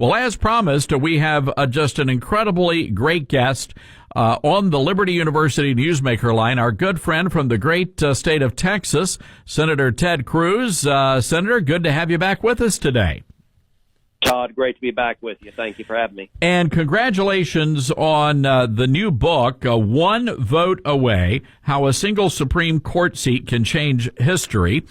Well, as promised, we have just an incredibly great guest on the Liberty University Newsmaker line, our good friend from the great state of Texas, Senator Ted Cruz. Senator, good to have you back with us today. Todd, great to be back with you. Thank you for having me. And congratulations on the new book, One Vote Away, How a Single Supreme Court Seat Can Change History.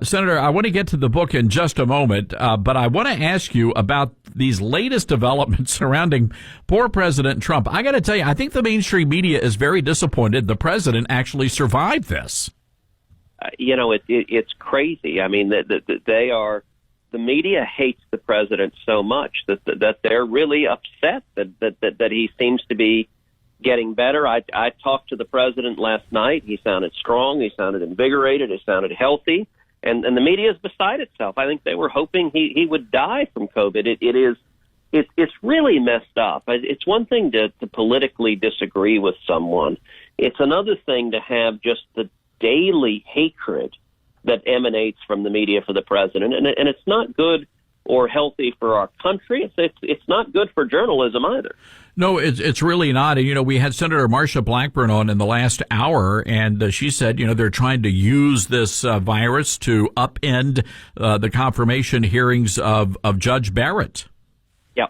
Senator, I want to get to the book in just a moment, but I want to ask you about these latest developments surrounding poor President Trump. I got to tell you, I think the mainstream media is very disappointed the president actually survived this. It's crazy. I mean, they are... The media hates the president so much that they're really upset that he seems to be getting better. I talked to the president last night. He sounded strong. He sounded invigorated. He sounded healthy. And the media is beside itself. I think they were hoping he would die from COVID. It's really messed up. It's one thing to politically disagree with someone. It's another thing to have just the daily hatred that emanates from the media for the president, and it's not good or healthy for our country. It's not good for journalism either. No, it's really not. And, we had Senator Marsha Blackburn on in the last hour, and she said, they're trying to use this virus to upend the confirmation hearings of Judge Barrett. Yeah.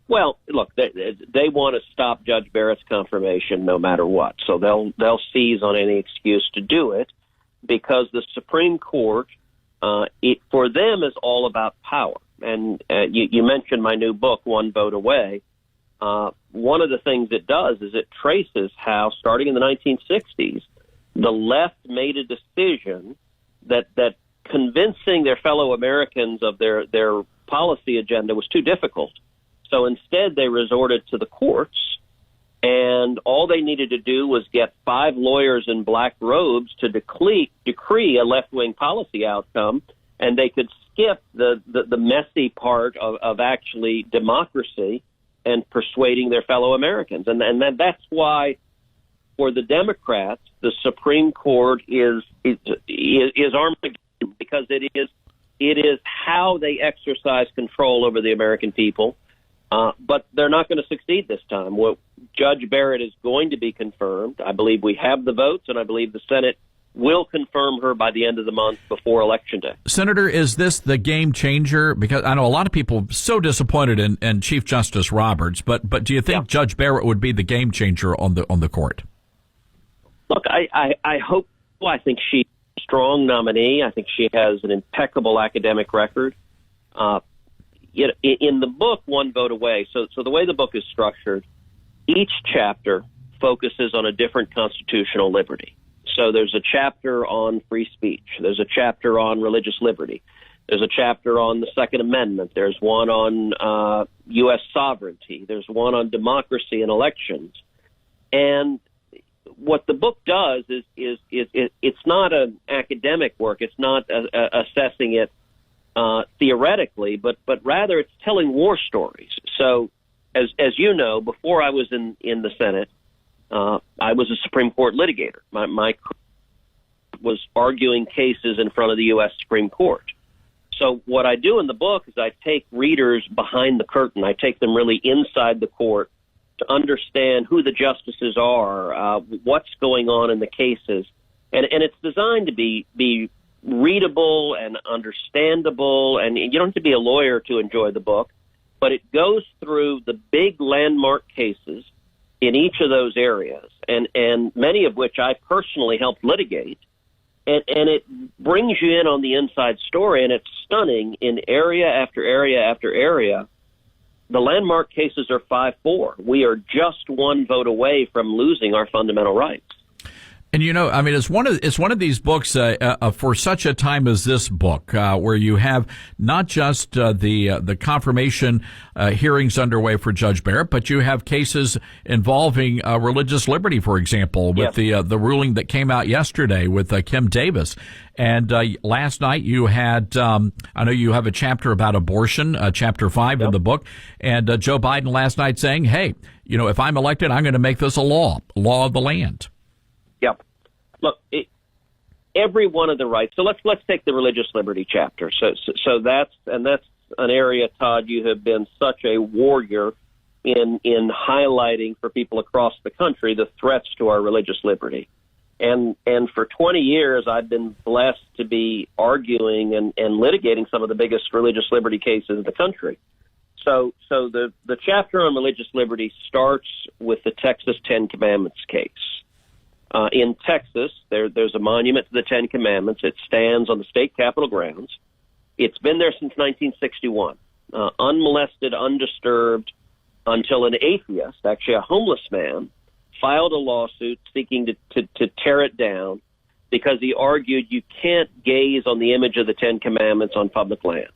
Well, look, they want to stop Judge Barrett's confirmation no matter what, so they'll seize on any excuse to do it. Because the Supreme Court, for them, is all about power. And you mentioned my new book, One Vote Away. One of the things it does is it traces how, starting in the 1960s, the left made a decision that convincing their fellow Americans of their policy agenda was too difficult. So instead, they resorted to the courts. And all they needed to do was get 5 lawyers in black robes to decree a left-wing policy outcome, and they could skip the messy part of actually democracy and persuading their fellow Americans. And that's why, for the Democrats, the Supreme Court is Armageddon, because it is how they exercise control over the American people. But they're not going to succeed this time. Judge Barrett is going to be confirmed. I believe we have the votes, and I believe the Senate will confirm her by the end of the month before Election Day. Senator, is this the game changer? Because I know a lot of people are so disappointed in Chief Justice Roberts, but do you think Judge Barrett would be the game changer on the court? Look, I hope so. I think she's a strong nominee. I think she has an impeccable academic record. In the book, One Vote Away, so the way the book is structured, each chapter focuses on a different constitutional liberty. So there's a chapter on free speech. There's a chapter on religious liberty. There's a chapter on the Second Amendment. There's one on U.S. sovereignty. There's one on democracy and elections. And what the book does is it's not an academic work. It's not assessing it theoretically, but rather it's telling war stories. So, as you know, before I was in the Senate, I was a Supreme Court litigator. My was arguing cases in front of the U.S. Supreme Court. So what I do in the book is I take readers behind the curtain. I take them really inside the court to understand who the justices are, what's going on in the cases, and it's designed to be readable and understandable, and you don't have to be a lawyer to enjoy the book, but it goes through the big landmark cases in each of those areas, and many of which I personally helped litigate, and it brings you in on the inside story, and it's stunning in area after area after area. The landmark cases are 5-4. We are just one vote away from losing our fundamental rights. And it's one of these books for such a time as this book, where you have not just the confirmation hearings underway for Judge Barrett, but you have cases involving religious liberty, for example, with the ruling that came out yesterday with Kim Davis. And last night you had, I know you have a chapter about abortion, chapter 5 in the book, and Joe Biden last night saying, hey, if I'm elected, I'm going to make this a law of the land. Yep. Look, every one of the rights. So let's take the religious liberty chapter. So that's an area, Todd, you have been such a warrior in highlighting for people across the country the threats to our religious liberty. And for 20 years, I've been blessed to be arguing and litigating some of the biggest religious liberty cases in the country. So the chapter on religious liberty starts with the Texas Ten Commandments case. In Texas, there's a monument to the Ten Commandments. It stands on the state capitol grounds. It's been there since 1961, unmolested, undisturbed, until an atheist, actually a homeless man, filed a lawsuit seeking to tear it down because he argued you can't gaze on the image of the Ten Commandments on public land.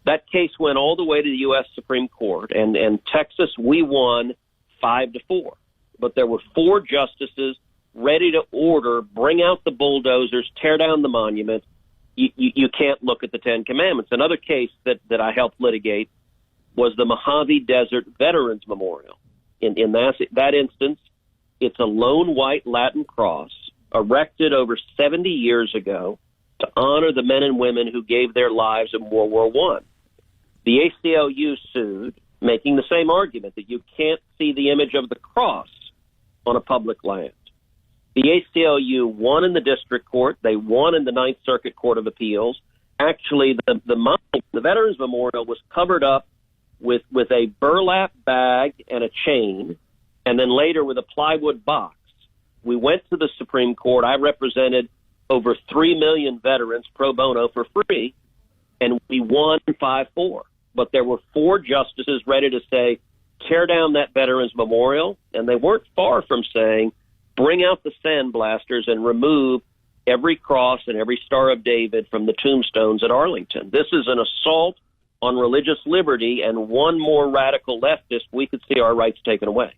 That case went all the way to the U.S. Supreme Court, and Texas, we won 5-4. But there were 4 justices ready to order, bring out the bulldozers, tear down the monument. You can't look at the Ten Commandments. Another case that I helped litigate was the Mojave Desert Veterans Memorial. In that instance, it's a lone white Latin cross erected over 70 years ago to honor the men and women who gave their lives in World War I. The ACLU sued, making the same argument that you can't see the image of the cross on a public land. The ACLU won in the district court. They won in the Ninth Circuit Court of Appeals. Actually, the Veterans Memorial was covered up with a burlap bag and a chain, and then later with a plywood box. We went to the Supreme Court. I represented over 3 million veterans pro bono for free, and we won 5-4. But there were 4 justices ready to say, tear down that Veterans Memorial, and they weren't far from saying, bring out the sandblasters and remove every cross and every Star of David from the tombstones at Arlington. This is an assault on religious liberty, and one more radical leftist, we could see our rights taken away.